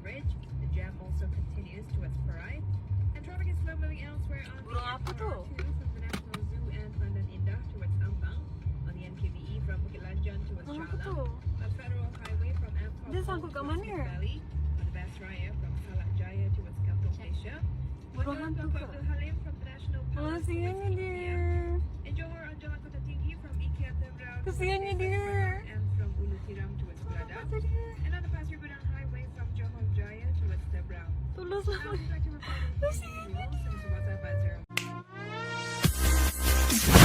Bridge. The jam also continues towards Parai. And traffic is slow moving elsewhere on the FRR2 from the National Zoo and Pandan Indah towards Ampang. On the NKBE from Bukit Lanjan towards Chalang. On Federal Highway from Ampang towards Valley. On the Basraya from Salak Jaya towards Kampung Malaysia. On Jalan Tuan Abdul Halim from the National Palace towards India. And Johor on Jalan Kota Tinggi from Ikea Terminal towards Batam and from Ulu Tiram towards Belada. And on the Pasir Gudang Highway from Johor Jaya towards Tebrang. Tulus I would like to report a few rules since WhatsApp at 0.